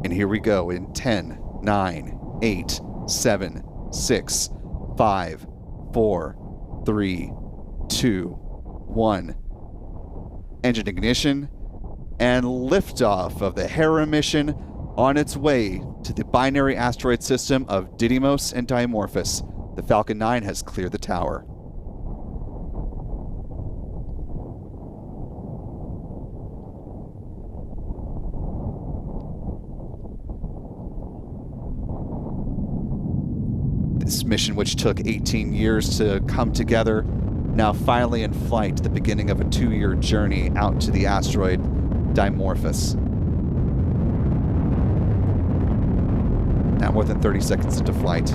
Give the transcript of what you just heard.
And here we go in 10, 9, 8, 7, 6, 5, 4, 3, 2, 1. Engine ignition and liftoff of the Hera mission on its way to the binary asteroid system of Didymos and Dimorphos. The Falcon 9 has cleared the tower. This mission, which took 18 years to come together, now finally in flight, the beginning of a 2-year journey out to the asteroid Dimorphos. Now more than 30 seconds into flight.